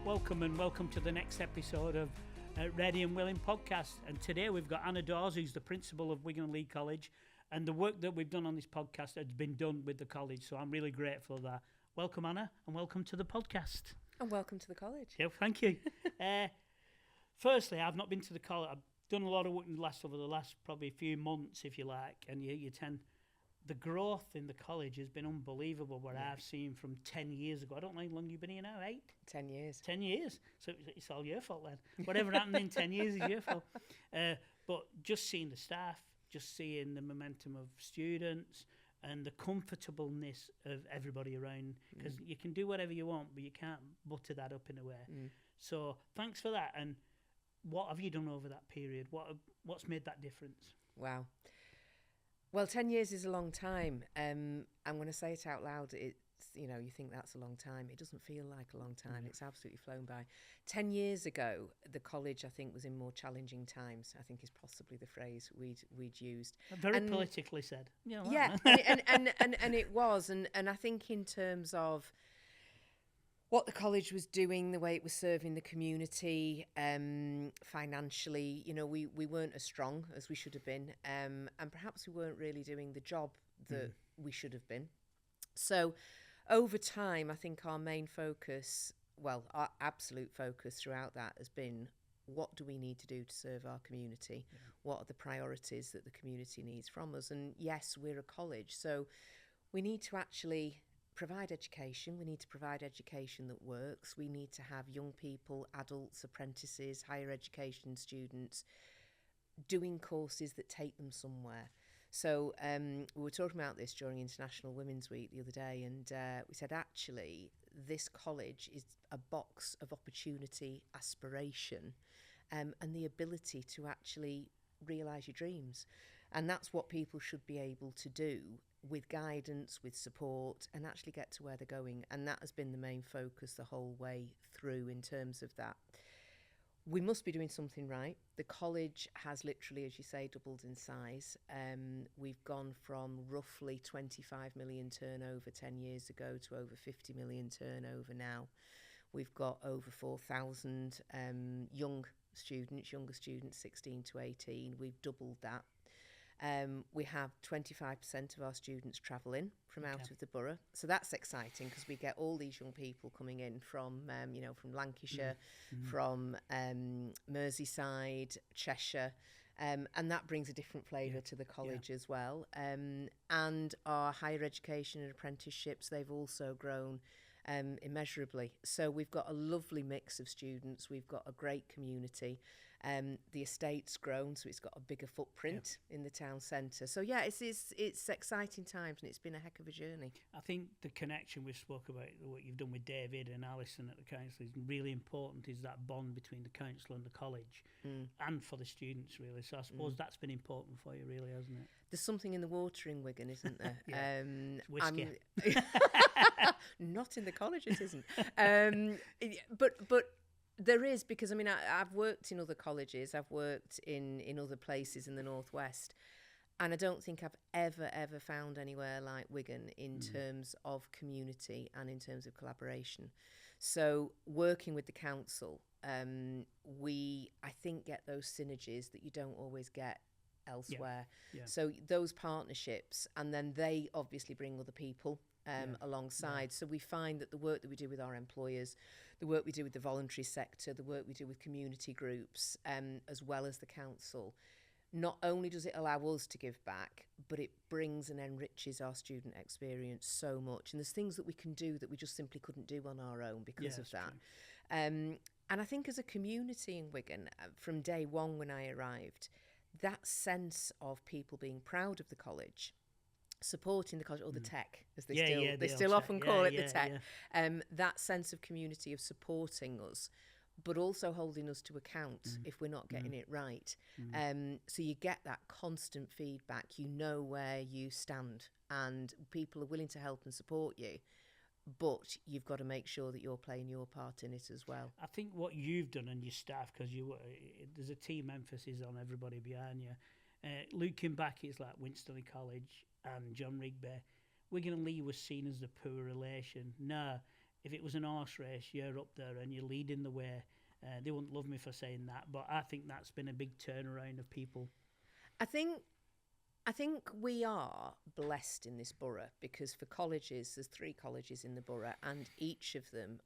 welcome to the next episode of Ready and Willing podcast. And today we've got Anna Dawe, who's the principal of Wigan and Leigh College, and the work that we've done on this podcast has been done with the college, so I'm really grateful for that. Welcome, Anna, and welcome to the podcast. And welcome to the college. Yeah, thank you. Firstly, I've not been to the college. I've done a lot of work over the last probably few months, if you like, and you tend... The growth in the college has been unbelievable, what I've seen from 10 years ago. I don't know how long you've been here now, 8? 10 years. 10 years. So it's all your fault then. Whatever happened in 10 years is your fault. But just seeing the staff, just seeing the momentum of students and the comfortableness of everybody around, because you can do whatever you want, but you can't butter that up in a way. So thanks for that. And what have you done over that period? What's made that difference? Wow. Well, 10 years is a long time. I'm going to say it out loud. It's, you think that's a long time. It doesn't feel like a long time. It's absolutely flown by. 10 years ago, the college, I think, was in more challenging times, I think is possibly the phrase we'd used. Very politically said. Yeah, and it was. And I think in terms of what the college was doing, the way it was serving the community, financially, we weren't as strong as we should have been, and perhaps we weren't really doing the job that we should have been. So over time, I think our main focus, our absolute focus throughout that has been, what do we need to do to serve our community? Yeah. What are the priorities that the community needs from us? And yes, we're a college, so we need to actually provide education. We need to provide education that works. We need to have young people, adults, apprentices, higher education students doing courses that take them somewhere. So we were talking about this during International Women's Week the other day, and we said actually this college is a box of opportunity, aspiration, and the ability to actually realise your dreams. And that's what people should be able to do with guidance, with support, and actually get to where they're going. And that has been the main focus the whole way through in terms of that. We must be doing something right. The college has literally, as you say, doubled in size. We've gone from roughly 25 million turnover 10 years ago to over 50 million turnover now. We've got over 4,000 younger students, 16 to 18. We've doubled that. We have 25% of our students travelling from out of the borough. So that's exciting because we get all these young people coming in from Lancashire, from Merseyside, Cheshire, and that brings a different flavour to the college as well. And our higher education and apprenticeships, they've also grown immeasurably. So we've got a lovely mix of students. We've got a great community. The estate's grown, so it's got a bigger footprint in the town centre. So yeah, it's exciting times, and it's been a heck of a journey. I think the connection we spoke about, what you've done with David and Alison at the council, is really important. Is that bond between the council and the college, and for the students really. So I suppose that's been important for you, really, hasn't it? There's something in the water in Wigan, isn't there? It's whiskey. Not in the college, it isn't. But there is, because I've worked in other colleges, I've worked in other places in the northwest, and I don't think I've ever found anywhere like Wigan in terms of community and in terms of collaboration. So working with the council, we I think get those synergies that you don't always get elsewhere. So those partnerships, and then they obviously bring other people alongside. So we find that the work that we do with our employers, the work we do with the voluntary sector, the work we do with community groups, as well as the council, not only does it allow us to give back, but it brings and enriches our student experience so much. And there's things that we can do that we just simply couldn't do on our own because of that. And I think as a community in Wigan, from day one when I arrived, that sense of people being proud of the college, supporting the college, or the tech, as they still often call it, the tech. That sense of community, of supporting us, but also holding us to account if we're not getting it right. So you get that constant feedback. You know where you stand, and people are willing to help and support you. But you've got to make sure that you're playing your part in it as well. I think what you've done and your staff, because there's a team emphasis on everybody behind you. Looking back, it's like Winston College and John Rigby. Wigan and Leigh was seen as the poor relation. No, if it was an horse race, you're up there and you're leading the way. They wouldn't love me for saying that, but I think that's been a big turnaround of people. I think we are blessed in this borough, because for colleges, there's 3 colleges in the borough, and each of them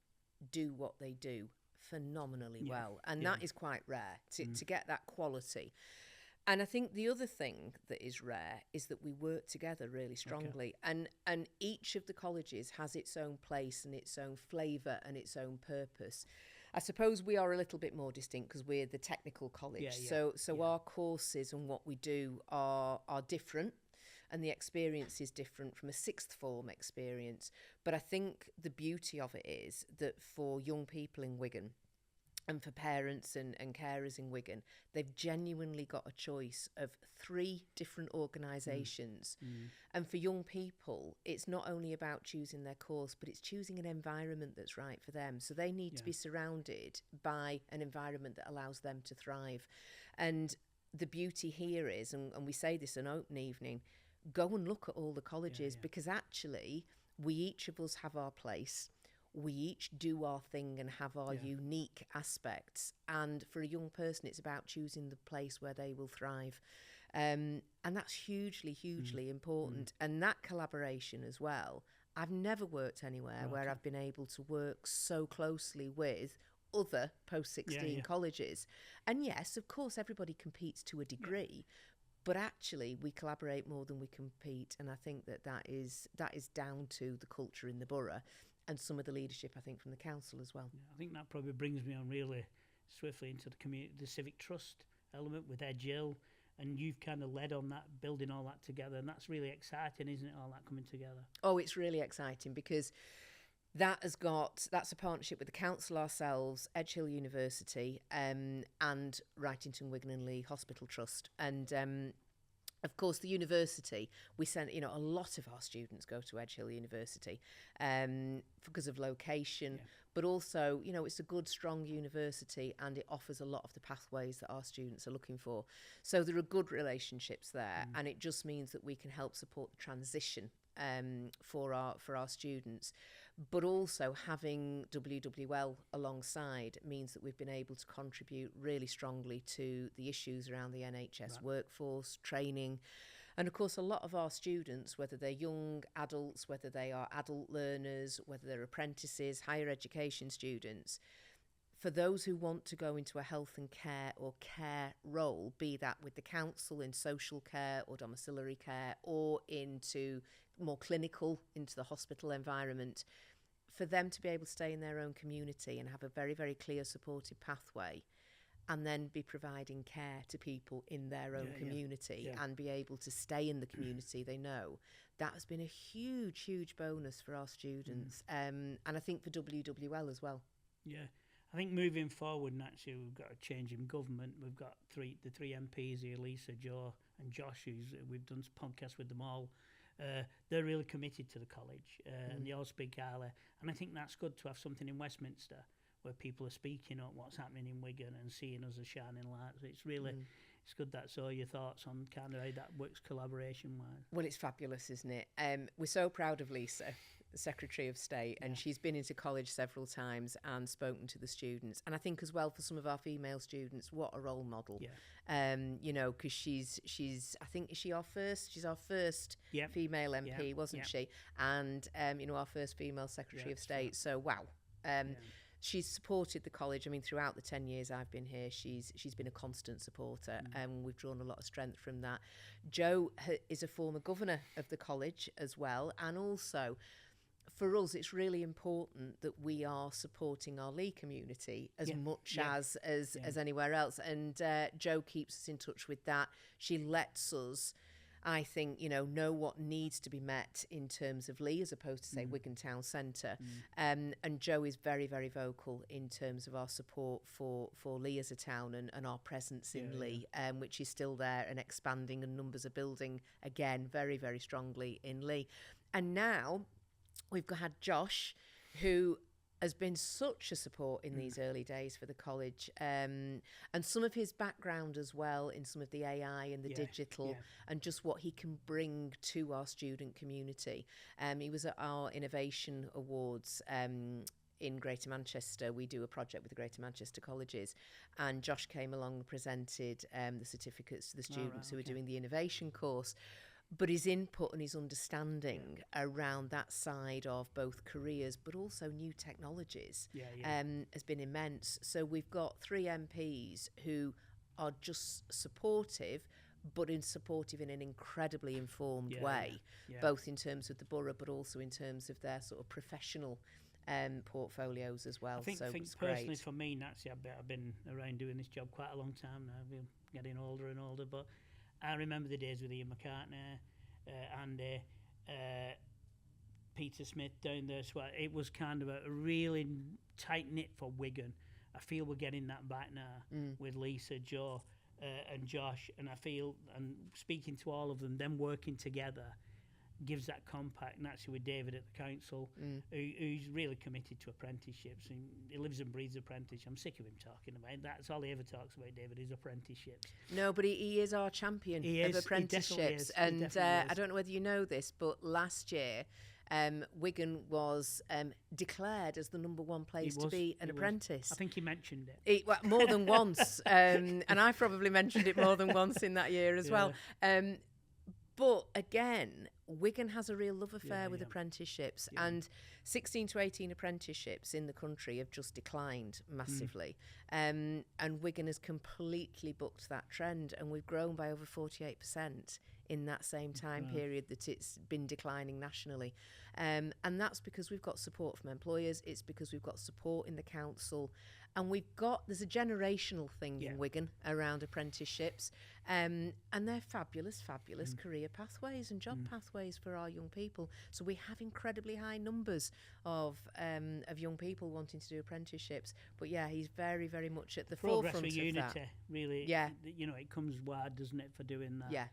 do what they do phenomenally well, and that is quite rare to get that quality. And I think the other thing that is rare is that we work together really strongly, and each of the colleges has its own place and its own flavour and its own purpose. I suppose we are a little bit more distinct because we're the technical college, so our courses and what we do are different, and the experience is different from a sixth form experience. But I think the beauty of it is that for young people in Wigan, and for parents and carers in Wigan, they've genuinely got a choice of 3 different organisations. And for young people, it's not only about choosing their course, but it's choosing an environment that's right for them. So they need to be surrounded by an environment that allows them to thrive. And the beauty here is, and we say this an open evening, go and look at all the colleges, because actually we each of us have our place. We each do our thing and have our unique aspects. And for a young person, it's about choosing the place where they will thrive. And that's hugely, hugely important. And that collaboration as well. I've never worked anywhere where I've been able to work so closely with other post-16 colleges. And yes, of course, everybody competes to a degree. But actually, we collaborate more than we compete. And I think that is down to the culture in the borough. And some of the leadership, I think, from the council as well. I think that probably brings me on really swiftly into the community, the civic trust element with Edge Hill, and you've kind of led on that, building all that together, and that's really exciting, isn't it, all that coming together? Oh, it's really exciting, because that's a partnership with the council ourselves, Edge Hill University, and Wrightington Wigan and Leigh Hospital Trust. And of course, the university, we send, a lot of our students go to Edge Hill University because of location, but also, it's a good, strong university, and it offers a lot of the pathways that our students are looking for. So there are good relationships there, and it just means that we can help support the transition for our students. But also having WWL alongside means that we've been able to contribute really strongly to the issues around the NHS workforce, training. And of course, a lot of our students, whether they're young adults, whether they are adult learners, whether they're apprentices, higher education students, for those who want to go into a health and care or care role, be that with the council in social care or domiciliary care, or into more clinical, into the hospital environment, for them to be able to stay in their own community and have a very, very clear supportive pathway, and then be providing care to people in their own community and be able to stay in the community they know, that has been a huge, huge bonus for our students. And I think for WWL as well. Yeah. I think moving forward, naturally, we've got a change in government. We've got the three MPs here, Lisa, Joe and Josh, we've done podcasts with them all. They're really committed to the college, and they all speak highly. And I think that's good to have something in Westminster where people are speaking up what's happening in Wigan and seeing us as shining lights. It's really, it's good. That's all your thoughts on kind of how that works collaboration-wise. Well, it's fabulous, isn't it? We're so proud of Lisa, the Secretary of State, and she's been into college several times and spoken to the students. And I think as well for some of our female students, what a role model. Because she's I think, she's our first female MP, wasn't she? And our first female Secretary of State. So wow. She's supported the college. I mean, throughout the 10 years I've been here, she's been a constant supporter, and we've drawn a lot of strength from that. Jo is a former governor of the college as well, and also for us, it's really important that we are supporting our Leigh community as much as anywhere else. And Jo keeps us in touch with that. She lets us, I think, know what needs to be met in terms of Leigh as opposed to, say, Wigan Town Centre. And Jo is very, very vocal in terms of our support for Leigh as a town and our presence in Leigh, which is still there and expanding, and numbers are building again very, very strongly in Leigh. And now we've had Josh, who has been such a support in these early days for the college, and some of his background as well in some of the AI and the digital and just what he can bring to our student community. He was at our Innovation Awards in Greater Manchester. We do a project with the Greater Manchester colleges, and Josh came along and presented the certificates to the students who were doing the innovation course. But his input and his understanding around that side of both careers but also new technologies has been immense. So we've got 3 MPs who are just supportive, but supportive in an incredibly informed way, both in terms of the borough but also in terms of their sort of professional portfolios as well. I think personally for me, Nancy, I've been around doing this job quite a long time now. I've been getting older and older, but I remember the days with Ian McCartney, Andy, Peter Smith down there. So it was kind of a really tight-knit for Wigan. I feel we're getting that back now with Lisa, Joe and Josh. And I feel, and speaking to all of them working together gives that compact. And actually with David at the council, who's really committed to apprenticeships. And he lives and breathes apprenticeship. I'm sick of him talking about it. That's all he ever talks about, David, is apprenticeships. No, but he is our champion of apprenticeships. And I don't know whether you know this, but last year Wigan was declared as the #1 place to be an apprentice. I think he mentioned it more than once. And I probably mentioned it more than once in that year as well. But again, Wigan has a real love affair with apprenticeships, and 16 to 18 apprenticeships in the country have just declined massively. And Wigan has completely bucked that trend, and we've grown by over 48% in that same time period that it's been declining nationally. And that's because we've got support from employers, it's because we've got support in the council, and there's a generational thing in Wigan around apprenticeships, and they're fabulous career pathways and job pathways for our young people. So we have incredibly high numbers of young people wanting to do apprenticeships. But he's very, very much at the forefront of Unity, that. Really. You know, it comes wide, doesn't it, for doing that?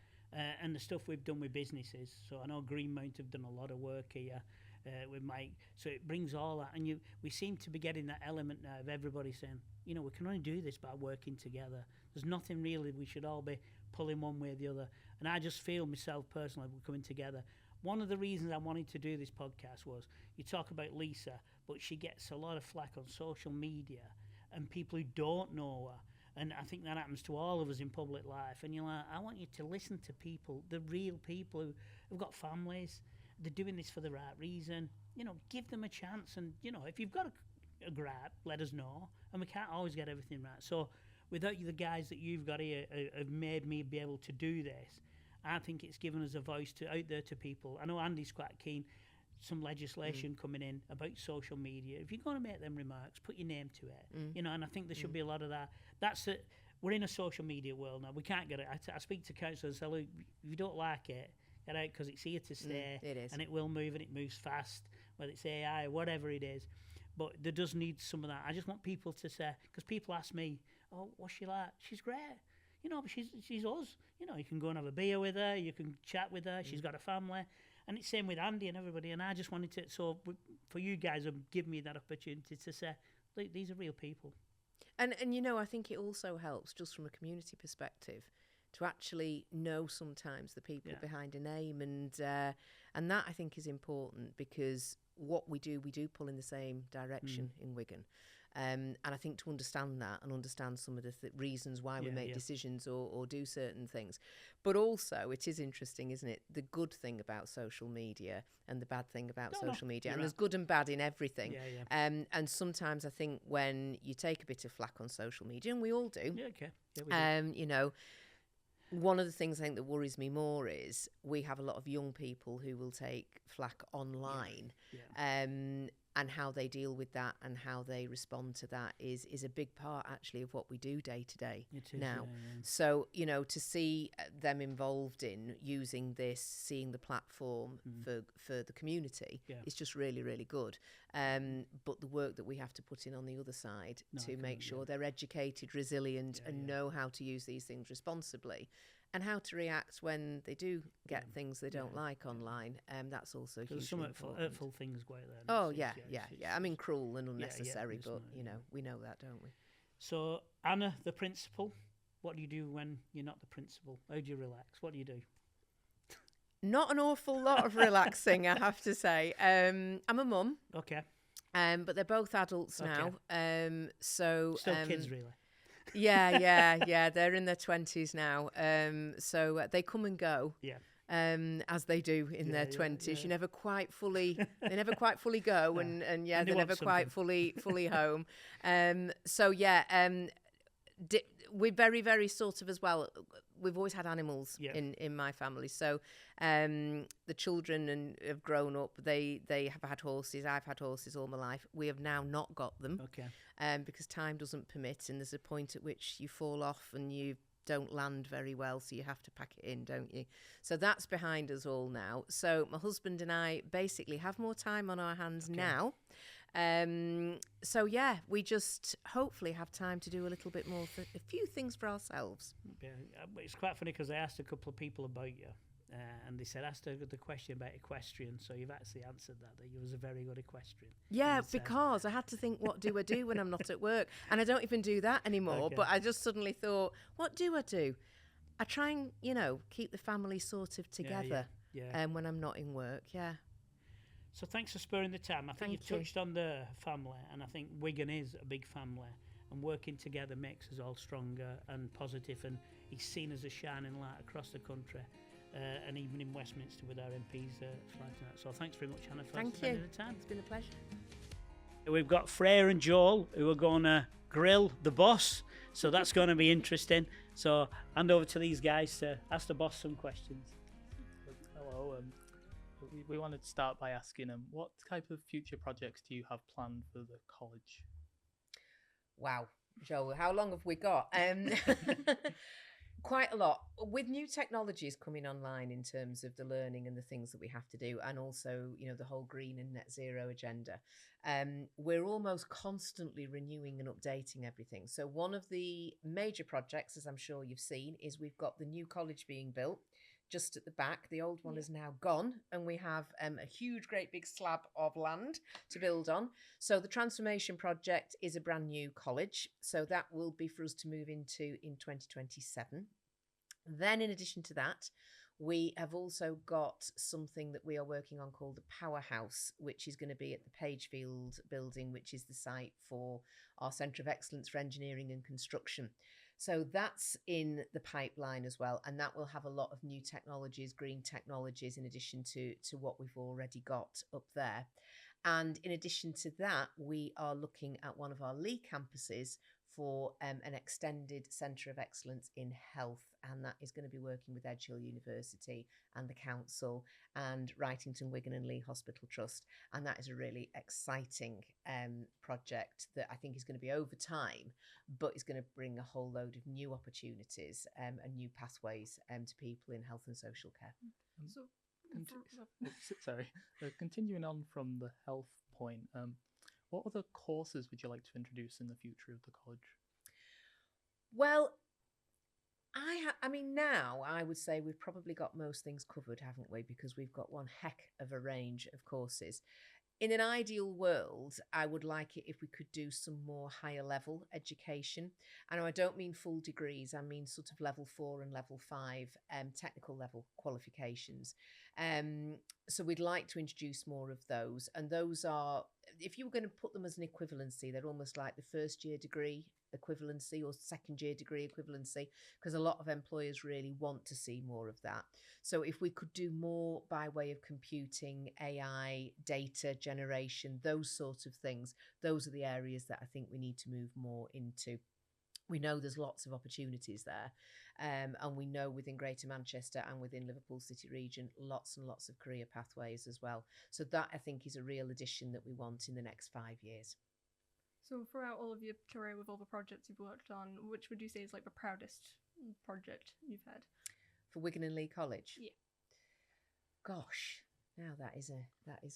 And the stuff we've done with businesses. So I know Greenmount have done a lot of work here with Mike. So it brings all that. And we seem to be getting that element now of everybody saying, you know, we can only do this by working together. There's nothing really we should all be pulling one way or the other. And I just feel myself personally, we're coming together. One of the reasons I wanted to do this podcast was, you talk about Lisa, but she gets a lot of flack on social media and people who don't know her. And I think that happens to all of us in public life. And you're like, I want you to listen to people, the real people who've got families. They're doing this for the right reason. You know, give them a chance. And, you know, if you've got a gripe, let us know. And we can't always get everything right. So without the guys that you've got here have made me be able to do this, I think it's given us a voice out there to people. I know Andy's quite keen. Some legislation coming in about social media. If you're going to make them remarks, put your name to it. You know, and I think there should be a lot of that. That's it. We're in a social media world now. We can't get it. I speak to councillors and say, look, if you don't like it, get out, because it's here to stay. It is. And it will move, and it moves fast, whether it's AI or whatever it is. But there does need some of that. I just want people to say, because people ask me, oh, what's she like? She's great. You know, but she's us. You know, you can go and have a beer with her. You can chat with her. She's got a family. And it's same with Andy and everybody. And I just wanted to, so for you guys, give me that opportunity to say, look, these are real people. And you know, I think it also helps, just from a community perspective, to actually know sometimes the people behind a name. And that, I think, is important, because what we do pull in the same direction in Wigan. And I think to understand that and understand some of the reasons why we make decisions or do certain things. But also, it is interesting, isn't it? The good thing about social media and the bad thing about social media. And there's good and bad in everything. And sometimes I think when you take a bit of flack on social media, and we all do, you know, one of the things I think that worries me more is we have a lot of young people who will take flack online. And how they deal with that and how they respond to that is a big part, actually, of what we do day to day now. So, you know, to see them involved in using this, seeing the platform for the community is just really, really good. But the work that we have to put in on the other side to make sure they're educated, resilient and know how to use these things responsibly and how to react when they do get things they don't like online. That's also hugely There's some important. hurtful things go out there. Oh yeah. I mean, cruel and unnecessary, but we know that, don't we? So Anna, the principal, what do you do when you're not the principal? How do you relax? What do you do? Not an awful lot of relaxing, I have to say. I'm a mum. Okay. But they're both adults now. So still kids, really. Yeah. They're in their 20s now. So they come and go. Yeah. As they do in their 20s. Yeah. They never quite fully go, and they're never quite fully home. We're very, very sort of as well. We've always had animals in my family. So the children have grown up. They have had horses. I've had horses all my life. We have now not got them. Okay. Because time doesn't permit, and there's a point at which you fall off and you don't land very well, so you have to pack it in, don't you? So that's behind us all now. So my husband and I basically have more time on our hands now. We just hopefully have time to do a little bit more for a few things for ourselves. Yeah, it's quite funny because I asked a couple of people about you, and they said asked the question about equestrian. So you've actually answered that you was a very good equestrian. Yeah, because I had to think, what do I do when I'm not at work? And I don't even do that anymore. Okay. But I just suddenly thought, what do I do? I try and keep the family sort of together. When I'm not in work. Yeah. So thanks for sparing the time. I think you touched on the family, and I think Wigan is a big family, and working together makes us all stronger and positive, and he's seen as a shining light across the country, and even in Westminster with our MPs flagging that. So thanks very much, Hannah, for spending the time. It's been a pleasure. We've got Freya and Joel who are going to grill the boss, so that's going to be interesting. So hand over to these guys to ask the boss some questions. Hello. We wanted to start by asking what type of future projects do you have planned for the college? Wow, Joel, how long have we got? Quite a lot. With new technologies coming online in terms of the learning and the things that we have to do, and also, the whole green and net zero agenda, we're almost constantly renewing and updating everything. So one of the major projects, as I'm sure you've seen, is we've got the new college being built just at the back. The old one is now gone, and we have a huge, great big slab of land to build on. So the transformation project is a brand new college. So that will be for us to move into in 2027. Then in addition to that, we have also got something that we are working on called the Powerhouse, which is going to be at the Pagefield building, which is the site for our Centre of Excellence for Engineering and Construction. So that's in the pipeline as well, and that will have a lot of new technologies, green technologies, in addition to what we've already got up there. And in addition to that, we are looking at one of our Leigh campuses for an extended Centre of Excellence in Health, and that is going to be working with Edge Hill University and the council and Wrightington Wigan and Leigh Hospital Trust, and that is a really exciting project that I think is going to be over time, but is going to bring a whole load of new opportunities and new pathways to people in health and social care. Continuing on from the health point, what other courses would you like to introduce in the future of the college? Well, now I would say we've probably got most things covered, haven't we? Because we've got one heck of a range of courses. In an ideal world, I would like it if we could do some more higher level education. And I don't mean full degrees, I mean sort of level 4 and level 5 technical level qualifications. So we'd like to introduce more of those. And those are, if you were going to put them as an equivalency, they're almost like the first year degree equivalency or second year degree equivalency, because a lot of employers really want to see more of that. So if we could do more by way of computing, AI, data generation, those sorts of things, those are the areas that I think we need to move more into. We know there's lots of opportunities there, and we know within Greater Manchester and within Liverpool City region, lots and lots of career pathways as well. So that, I think, is a real addition that we want in the next 5 years. So throughout all of your career with all the projects you've worked on, which would you say is like the proudest project you've had? For Wigan and Leigh College? Yeah. Gosh, now that is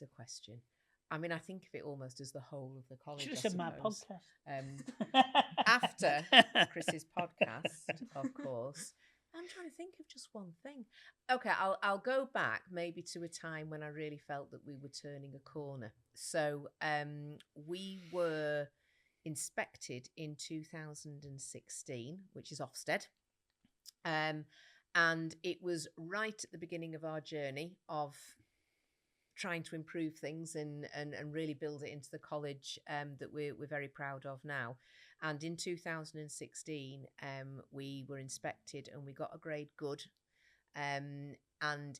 a question. I mean, I think of it almost as the whole of the college. Should have said my podcast. After Chris's podcast, of course. I'm trying to think of just one thing. Okay, I'll go back maybe to a time when I really felt that we were turning a corner. So we were inspected in 2016, which is Ofsted. And it was right at the beginning of our journey of trying to improve things and really build it into the college that we're very proud of now. And in 2016, we were inspected and we got a grade good. And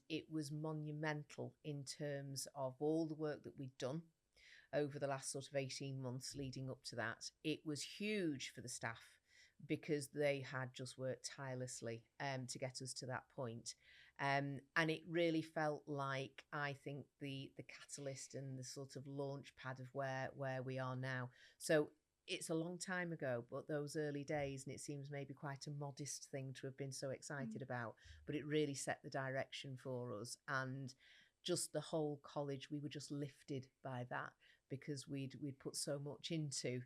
it was monumental in terms of all the work that we'd done over the last sort of 18 months leading up to that. It was huge for the staff because they had just worked tirelessly to get us to that point. And it really felt like, I think, the catalyst and the sort of launch pad of where we are now. So it's a long time ago, but those early days, and it seems maybe quite a modest thing to have been so excited about, but it really set the direction for us. And just the whole college, we were just lifted by that because we'd put so much into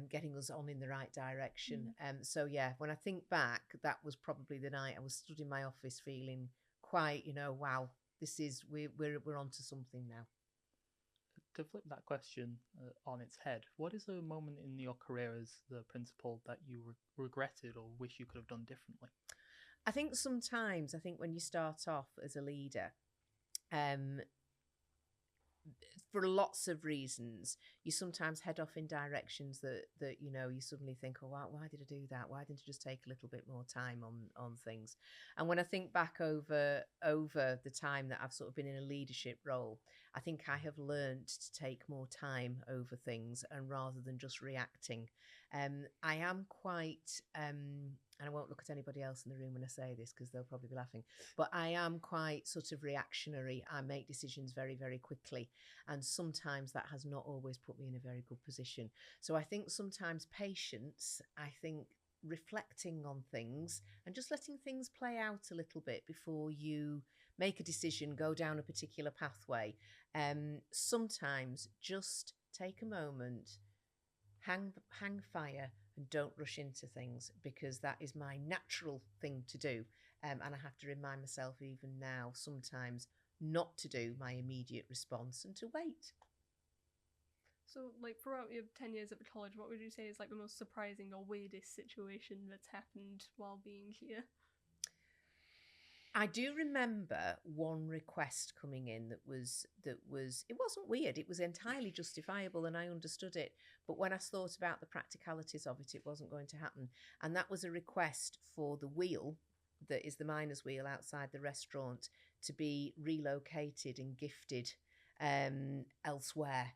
getting us on in the right direction. So yeah, when I think back, that was probably the night I was stood in my office feeling quite, wow, we're onto something now. To flip that question on its head, what is a moment in your career as the principal that you regretted or wish you could have done differently? I think when you start off as a leader, for lots of reasons, you sometimes head off in directions that you suddenly think, oh, why did I do that? Why didn't I just take a little bit more time on things? And when I think back over the time that I've sort of been in a leadership role, I think I have learned to take more time over things and rather than just reacting. I am quite, and I won't look at anybody else in the room when I say this because they'll probably be laughing, but I am quite sort of reactionary. I make decisions very, very quickly. And sometimes that has not always put me in a very good position. So I think sometimes patience, I think reflecting on things and just letting things play out a little bit before you make a decision, go down a particular pathway. Sometimes just take a moment, hang fire, and don't rush into things because that is my natural thing to do. And I have to remind myself even now sometimes not to do my immediate response and to wait. So, throughout your 10 years at the college, what would you say is, the most surprising or weirdest situation that's happened while being here? I do remember one request coming in that was it wasn't weird, it was entirely justifiable and I understood it, but when I thought about the practicalities of it, it wasn't going to happen. And that was a request for the wheel that is the miners' wheel outside the restaurant to be relocated and gifted elsewhere.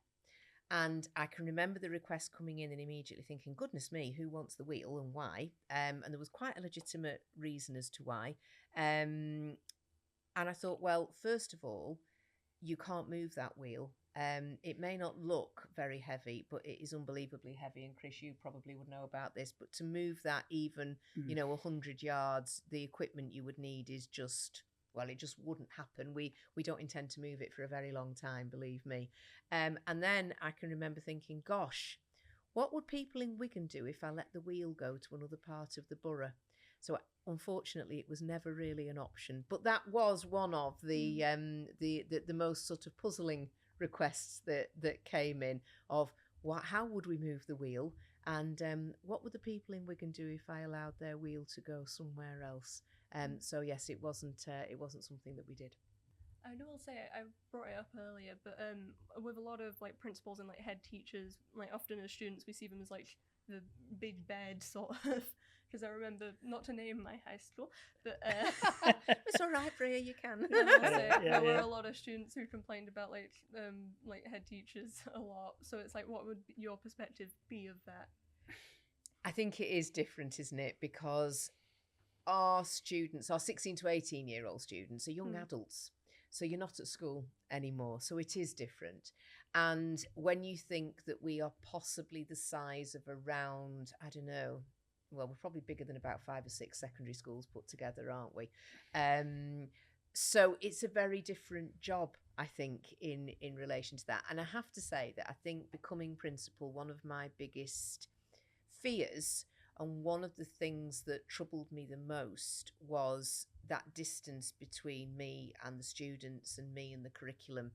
And I can remember the request coming in and immediately thinking, goodness me, who wants the wheel and why? And there was quite a legitimate reason as to why. And I thought, well, first of all, you can't move that wheel. It may not look very heavy, but it is unbelievably heavy. And Chris, you probably would know about this, but to move that even, 100 yards, the equipment you would need is just... well, it just wouldn't happen. We don't intend to move it for a very long time, believe me. And then I can remember thinking, gosh, what would people in Wigan do if I let the wheel go to another part of the borough? So unfortunately, it was never really an option. But that was one of the most sort of puzzling requests that came in of how would we move the wheel? And what would the people in Wigan do if I allowed their wheel to go somewhere else? So yes, it wasn't something that we did. I will say I brought it up earlier, but with a lot of principals and head teachers, often as students we see them as the big bad sort of. Because I remember, not to name my high school, but it's all right, Freya, you can. There were a lot of students who complained about head teachers a lot. So it's what would your perspective be of that? I think it is different, isn't it? Because our students, our 16 to 18-year-old students, are young adults. So you're not at school anymore. So it is different. And when you think that we are possibly the size of around, I don't know, well, we're probably bigger than about 5 or 6 secondary schools put together, aren't we? So it's a very different job, I think, in relation to that. And I have to say that I think becoming principal, one of my biggest fears And one of the things that troubled me the most was that distance between me and the students and me and the curriculum,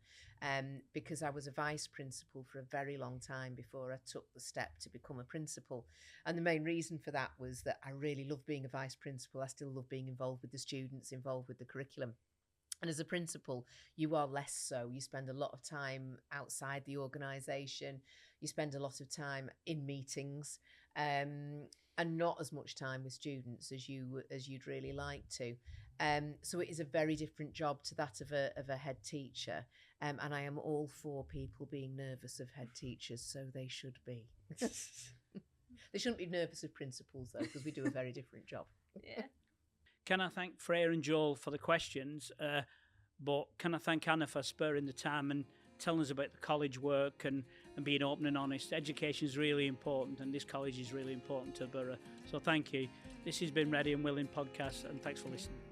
because I was a vice principal for a very long time before I took the step to become a principal. And the main reason for that was that I really love being a vice principal. I still love being involved with the students, involved with the curriculum. And as a principal, you are less so. You spend a lot of time outside the organisation. You spend a lot of time in meetings, and not as much time with students as you'd really like to. So it is a very different job to that of a head teacher. And I am all for people being nervous of head teachers, so they should be. They shouldn't be nervous of principals, though, because we do a very different job. Yeah. Can I thank Freya and Joel for the questions? But can I thank Anna for sparing the time and telling us about the college work and being open and honest? Education is really important, and this college is really important to Borough. So thank you. This has been Ready and Willing Podcast, and thanks for listening.